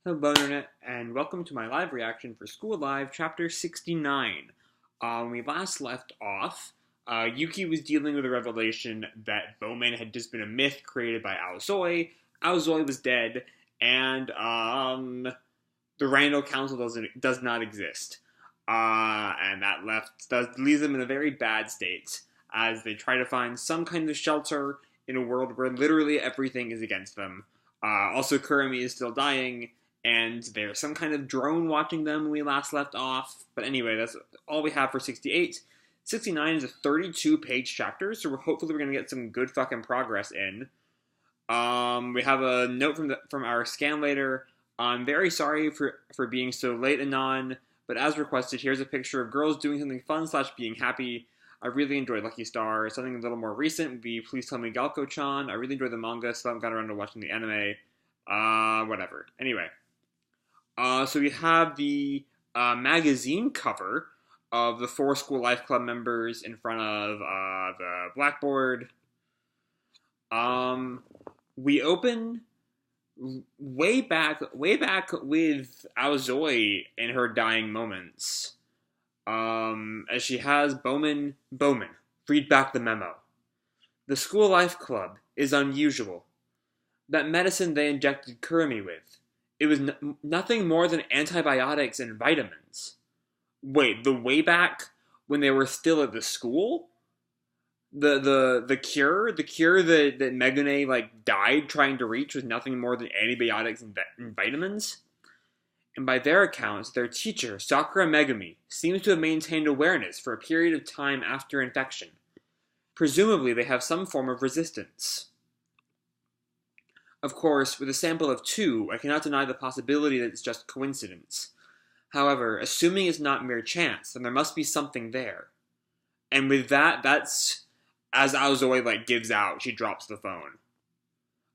Hello, Internet, and welcome to my live reaction for School Live, Chapter 69. When we last left off, Yuki was dealing with a revelation that Bowman had just been a myth created by Aozoi. Aozoi was dead, and the Randall Council does not exist. And that leaves them in a very bad state as they try to find some kind of shelter in a world where literally everything is against them. Also, Kurumi is still dying, and there's some kind of drone watching them when we last left off. But anyway, that's all we have for 68. 69 is a 32-page chapter, so hopefully we're going to get some good fucking progress in. We have a note from our scan later. I'm very sorry for being so late, Anon, but as requested, here's a picture of girls doing something fun / being happy. I really enjoyed Lucky Star. Something a little more recent would be Please Tell Me Galko-chan. I really enjoyed the manga, so I haven't got around to watching the anime. Whatever. Anyway. So we have the magazine cover of the 4 School Life Club members in front of the blackboard. We open way back with Aozoi in her dying moments. As she has Bowman, read back the memo. The School Life Club is unusual. That medicine they injected Kurumi with, it was nothing more than antibiotics and vitamins. Wait, the way back when they were still at the school? The cure that Megane died trying to reach was nothing more than antibiotics and vitamins? And by their accounts, their teacher, Sakura Megumi, seems to have maintained awareness for a period of time after infection. Presumably, they have some form of resistance. Of course, with a sample of 2, I cannot deny the possibility that it's just coincidence. However, assuming it's not mere chance, then there must be something there. And with that's as Aozoi gives out, she drops the phone.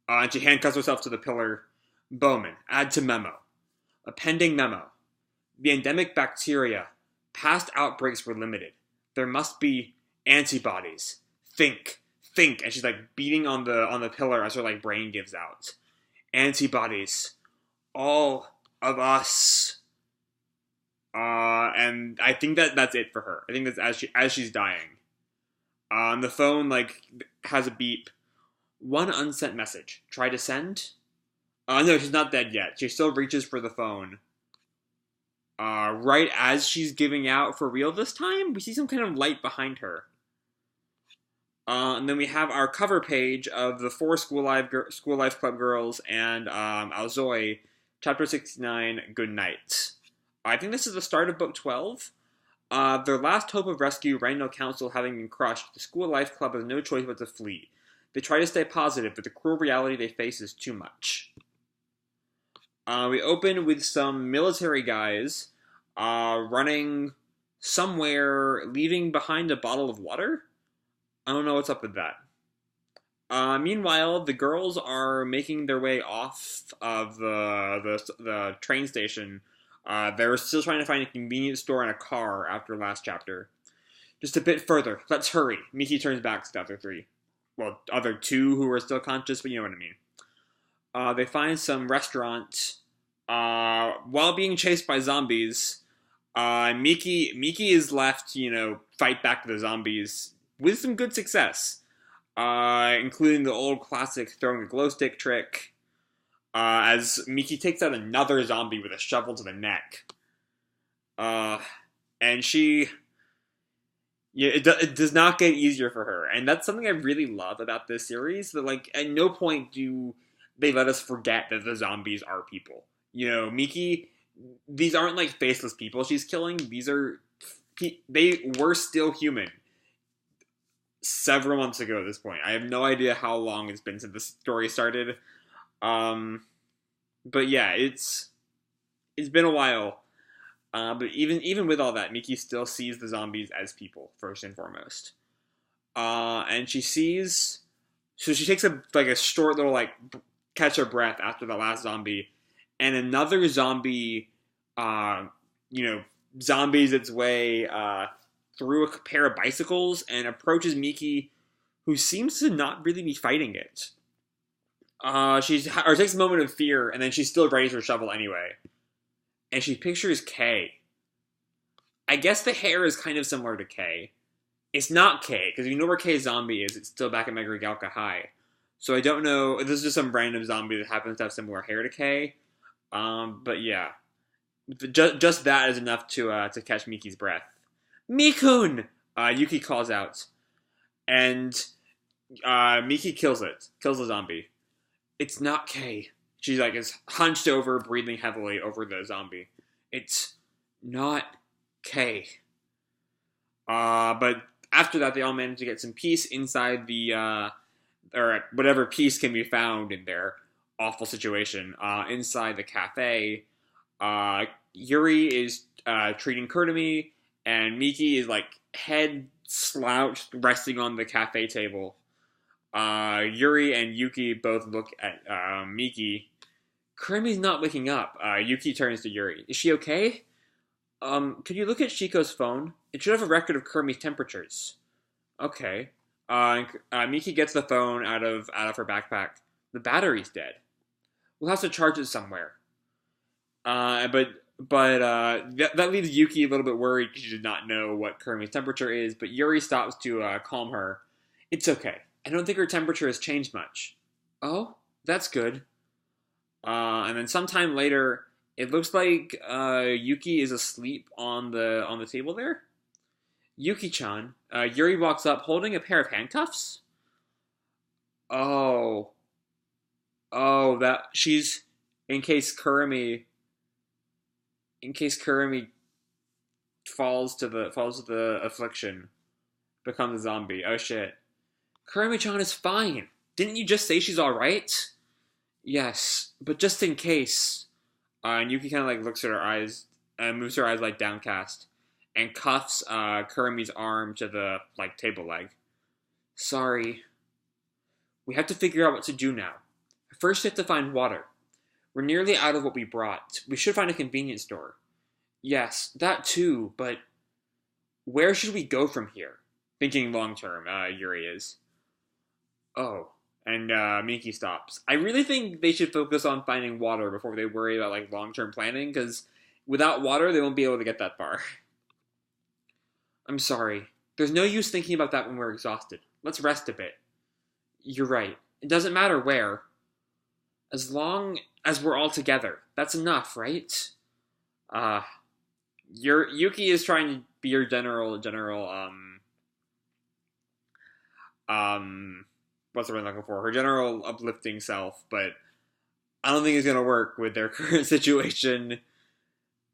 And she handcuffs herself to the pillar. Bowman, add to memo. A pending memo. The endemic bacteria. Past outbreaks were limited. There must be antibodies. Think. And she's beating on the pillar as her brain gives out. Antibodies. All of us. And I think that's it for her. I think that's as she's dying. The phone has a beep. One unsent message. Try to send? No, she's not dead yet. She still reaches for the phone. Right as she's giving out for real this time, we see some kind of light behind her. And then we have our cover page of the 4 School Life Club girls and Aozoi, Chapter 69, Good Night. I think this is the start of Book 12. Their last hope of rescue, Randall Council having been crushed, the School Life Club has no choice but to flee. They try to stay positive, but the cruel reality they face is too much. We open with some military guys running somewhere, leaving behind a bottle of water. I don't know what's up with that. Meanwhile, the girls are making their way off of the train station. They're still trying to find a convenience store and a car after last chapter. Just a bit further. Let's hurry. Miki turns back to the other 3. Well, other 2 who are still conscious, but you know what I mean. They find some restaurant. While being chased by zombies, Miki is left, fight back to the zombies with some good success, including the old classic throwing a glow stick trick, as Miki takes out another zombie with a shovel to the neck. And it does not get easier for her, and that's something I really love about this series, that at no point do they let us forget that the zombies are people. Miki, these aren't faceless people she's killing. They were still human several months ago at this point. I have no idea how long it's been since the story started. But yeah, it's been a while. But even with all that, Miki still sees the zombies as people, first and foremost. And she sees... So she takes a short little, catch her breath after the last zombie. And another zombie, zombies its way through a pair of bicycles and approaches Miki, who seems to not really be fighting it. Or takes a moment of fear, and then she still readies her shovel anyway. And she pictures Kay. I guess the hair is kind of similar to Kay. It's not Kay, because you know where Kay's zombie is. It's still back at Megarigalka High. So I don't know. This is just some random zombie that happens to have similar hair to Kay. But yeah. Just that is enough to catch Miki's breath. Mikun! Yuki calls out. And Miki kills it. Kills the zombie. It's not Kay. She like is hunched over, breathing heavily over the zombie. It's not Kay. But after that, they all manage to get some peace inside the or whatever peace can be found in their awful situation. Inside the cafe, Yuri is treating Kurtami, and Miki is like head slouched, resting on the cafe table. Yuri and Yuki both look at Miki. Kurtami's not waking up. Yuki turns to Yuri. Is she okay? Could you look at Shiko's phone? It should have a record of Kurtami's temperatures. Okay. Miki gets the phone out of her backpack. The battery's dead. We'll have to charge it somewhere. But that leaves Yuki a little bit worried because she did not know what Kurtami's temperature is. But Yuri stops to calm her. It's okay. I don't think her temperature has changed much. Oh, that's good. And then sometime later, it looks like Yuki is asleep on the table there. Yuki-chan. Yuri walks up holding a pair of handcuffs. Oh, that she's in case Kurami falls to the affliction, becomes a zombie. Oh shit. Kurami-chan is fine. Didn't you just say she's alright? Yes, but just in case. And Yuki kind of like looks at her eyes, moves her eyes like downcast, and cuffs Kurami's arm to the like table leg. Sorry. We have to figure out what to do now. First, we have to find water. We're nearly out of what we brought. We should find a convenience store. Yes, that too, but where should we go from here? Thinking long term, Yuri is. Oh, and Miki stops. I really think they should focus on finding water before they worry about like long-term planning, because without water, they won't be able to get that far. I'm sorry. There's no use thinking about that when we're exhausted. Let's rest a bit. You're right. It doesn't matter where. As long as we're all together. That's enough, right? Yuki is trying to be your general, what's the word I'm looking for? Her general uplifting self, but I don't think it's gonna work with their current situation.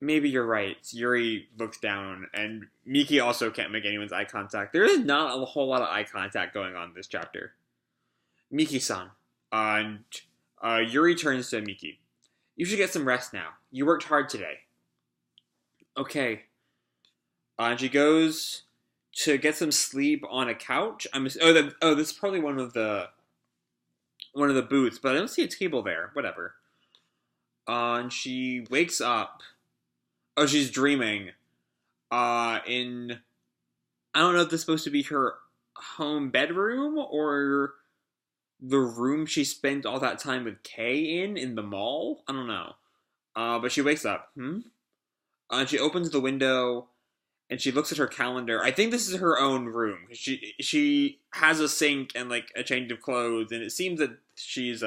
Maybe you're right. Yuri looks down, and Miki also can't make anyone's eye contact. There is not a whole lot of eye contact going on in this chapter. Miki-san. And Yuri turns to Miki. You should get some rest now. You worked hard today. Okay. And she goes to get some sleep on a couch. This is probably one of the booths, but I don't see a table there. Whatever. And she wakes up. Oh, she's dreaming. In I don't know if this is supposed to be her home bedroom or the room she spent all that time with Kay in the mall. I don't know. But she wakes up. And she opens the window and she looks at her calendar. I think this is her own room. She has a sink and like a change of clothes, and it seems that she's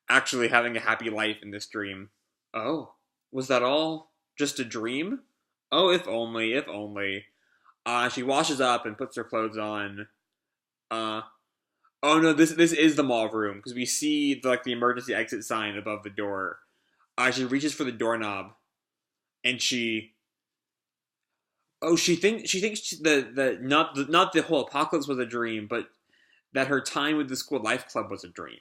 actually having a happy life in this dream. Oh, was that all just a dream? Oh, if only, if only. She washes up and puts her clothes on. Oh no, this is the mall room because we see the emergency exit sign above the door. She reaches for the doorknob, and she thinks not the whole apocalypse was a dream, but that her time with the school life club was a dream.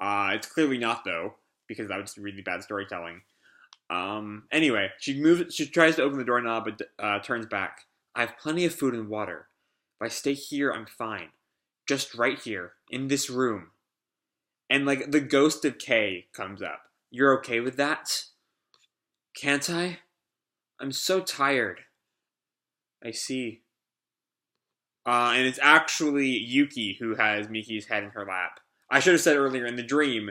It's clearly not though, because that was really bad storytelling. Anyway, she tries to open the doorknob, but turns back. I have plenty of food and water. If I stay here, I'm fine. Just right here, in this room. And like the ghost of Kay comes up. You're okay with that? Can't I? I'm so tired. I see. And it's actually Yuki who has Miki's head in her lap. I should have said earlier in the dream.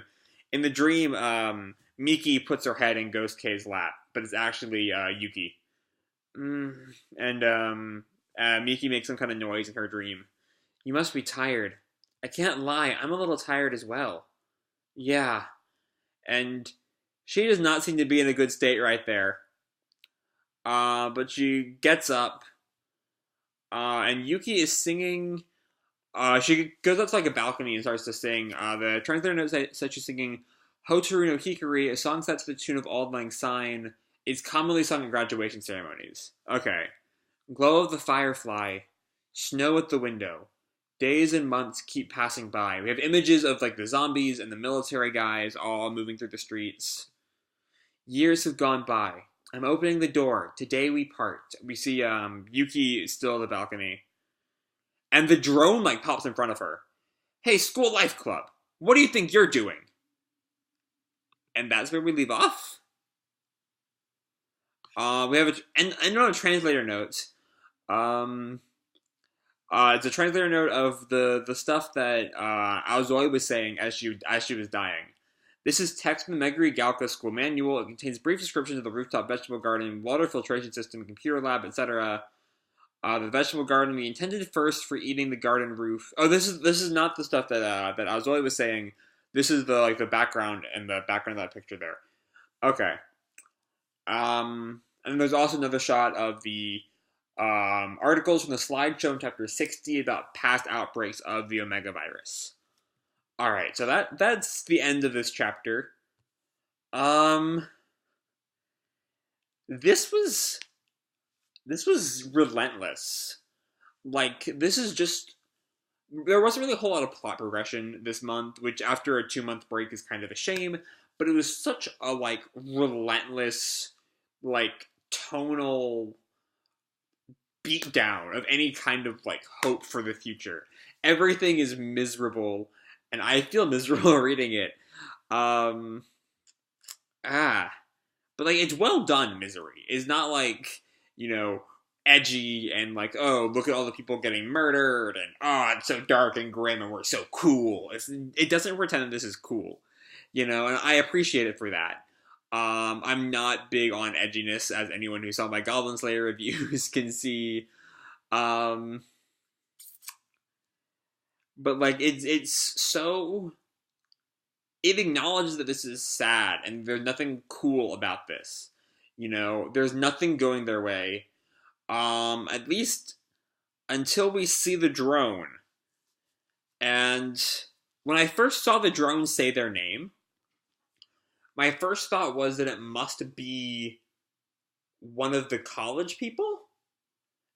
In the dream, Miki puts her head in Ghost K's lap, but it's actually Yuki. And Miki makes some kind of noise in her dream. You must be tired. I can't lie, I'm a little tired as well. Yeah. And she does not seem to be in a good state right there. But she gets up, and Yuki is singing. She goes up to like a balcony and starts to sing. The translator notes that she's singing Hotaru no Hikari, a song set to the tune of Auld Lang Syne. It's commonly sung at graduation ceremonies. Okay. Glow of the firefly, snow at the window. Days and months keep passing by. We have images of like the zombies and the military guys all moving through the streets. Years have gone by. I'm opening the door. Today we part. We see Yuki still on the balcony. And the drone like pops in front of her. Hey, School Life Club, what do you think you're doing? And that's where we leave off. We have and on a translator note. It's a translator note of the stuff that Aozoi was saying as she was dying. This is text from the Meguri Gaoka School Manual. It contains brief descriptions of the rooftop vegetable garden, water filtration system, computer lab, etc. The vegetable garden, we intended first for eating the garden roof. Oh, this is not the stuff that Aozoi was saying. This is the background and the background of that picture there. Okay. And there's also another shot of the articles from the slideshow in chapter 60 about past outbreaks of the Omega virus. All right, so that's the end of this chapter. This was relentless. Like, this is just... There wasn't really a whole lot of plot progression this month, which after a 2-month break is kind of a shame, but it was such a, like, relentless, like, tonal beatdown of any kind of, like, hope for the future. Everything is miserable, and I feel miserable reading it. But, like, it's well done misery. It's not, like, edgy and like, oh, look at all the people getting murdered and it's so dark and grim and we're so cool. It doesn't pretend that this is cool, and I appreciate it for that. I'm not big on edginess, as anyone who saw my Goblin Slayer reviews can see. But like it's so, it acknowledges that this is sad and there's nothing cool about this. There's nothing going their way. At least until we see the drone. And when I first saw the drone say their name, my first thought was that it must be one of the college people.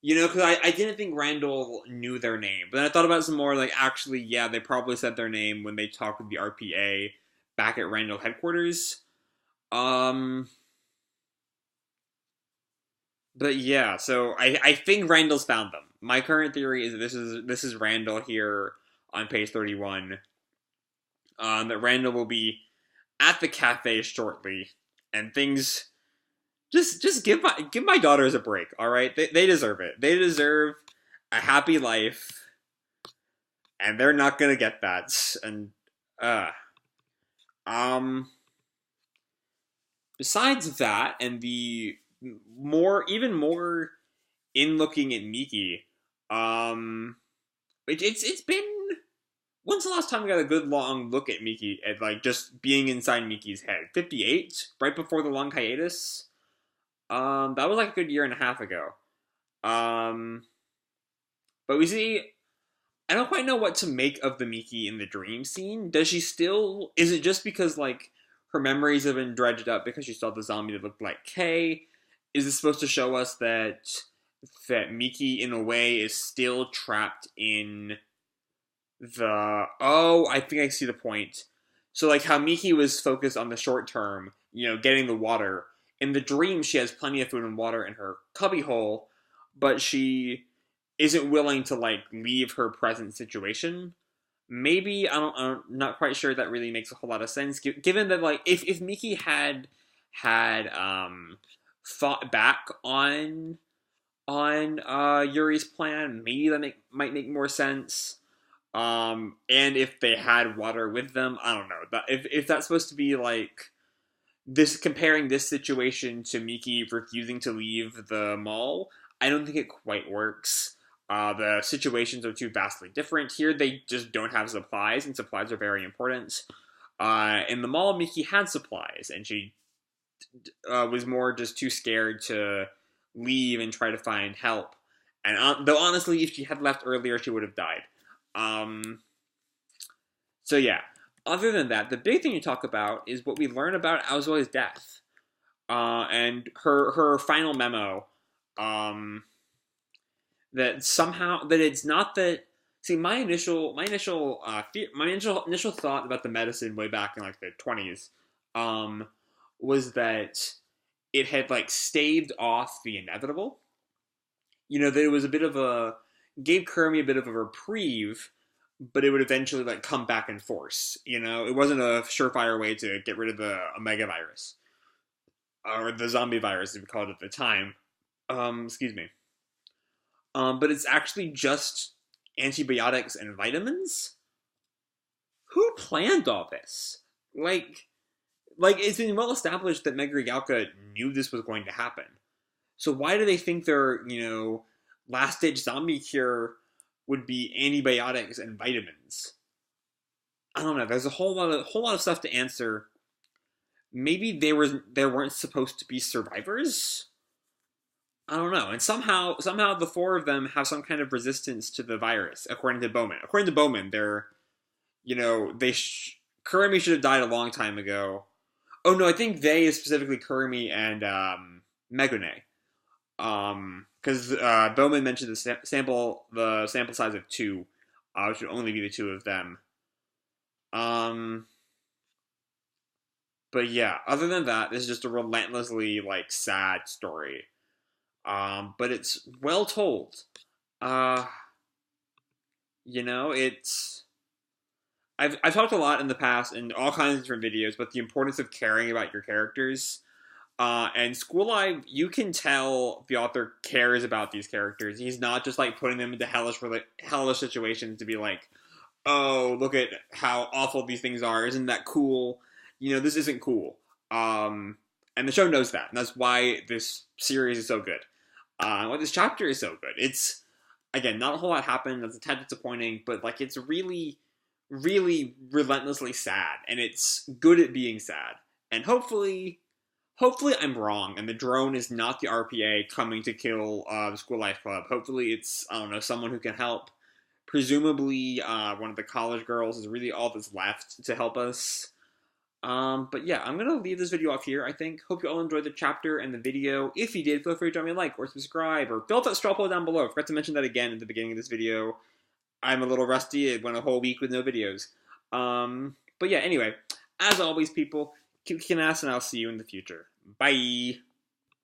Because I didn't think Randall knew their name. But then I thought about it some more, like, actually, yeah, they probably said their name when they talked with the RPA back at Randall headquarters. But yeah, so I think Randall's found them. My current theory is that this is Randall here on page 31. That Randall will be at the cafe shortly, and things just give my daughters a break, all right? They deserve it. They deserve a happy life, and they're not gonna get that. And besides that, and the even more in looking at Miki, it's been, when's the last time we got a good long look at Miki, at like just being inside Miki's head? 58, right before the long hiatus. That was like a good year and a half ago. But we see, I don't quite know what to make of the Miki in the dream scene. Does she still, is it just because like her memories have been dredged up because she saw the zombie that looked like Kay? Is this supposed to show us that Miki, in a way, is still trapped in the... Oh, I think I see the point. So, like, how Miki was focused on the short term, getting the water. In the dream, she has plenty of food and water in her cubbyhole, but she isn't willing to, like, leave her present situation. Maybe, I'm not quite sure that really makes a whole lot of sense, given that, like, if Miki had fought back on Yuri's plan, maybe that might make more sense. And if they had water with them, I don't know. If that's supposed to be like this, comparing this situation to Miki refusing to leave the mall, I don't think it quite works. The situations are too vastly different. Here, they just don't have supplies, and supplies are very important. In the mall, Miki had supplies, and she was more just too scared to leave and try to find help. And though honestly, if she had left earlier, she would have died. Um, so yeah. Other than that, the big thing you talk about is what we learn about Aozoi's death, and her final memo. Um, that somehow that it's not that. See, my initial thought about the medicine way back in like the 20s, um, was that it had like staved off the inevitable. That it was a bit of a gave Kermie a bit of a reprieve, but it would eventually like come back in force. It wasn't a surefire way to get rid of the Omega virus or the zombie virus, as we called it at the time. Excuse me. But it's actually just antibiotics and vitamins. Who planned all this? It's been well established that Megure Galka knew this was going to happen. So why do they think their, last stage zombie cure would be antibiotics and vitamins? I don't know. There's a whole lot of stuff to answer. Maybe they weren't supposed to be survivors. I don't know. And somehow the four of them have some kind of resistance to the virus, according to Bowman. According to Bowman, they're, Kurumi should have died a long time ago. Oh no, I think they is specifically Kurumi and Megune. Because Bowman mentioned the sample size of 2, which would only be the 2 of them. But yeah, other than that, this is just a relentlessly sad story. But it's well told. It's I've talked a lot in the past in all kinds of different videos about the importance of caring about your characters. And School Life, you can tell the author cares about these characters. He's not just putting them into hellish situations to be like, oh, look at how awful these things are. Isn't that cool? This isn't cool. And the show knows that, and that's why this series is so good. Why this chapter is so good. It's, again, not a whole lot happened. That's a tad disappointing, but it's really, really relentlessly sad, and it's good at being sad. And hopefully I'm wrong, and the drone is not the RPA coming to kill the School Life Club. Hopefully it's, I don't know, someone who can help. Presumably, one of the college girls is really all that's left to help us. But yeah, I'm going to leave this video off here, I think. Hope you all enjoyed the chapter and the video. If you did, feel free to drop me a like or subscribe, or fill out that straw poll down below. I forgot to mention that again at the beginning of this video. I'm a little rusty. It went a whole week with no videos. But yeah, anyway, as always, people, keep kicking ass, and I'll see you in the future. Bye!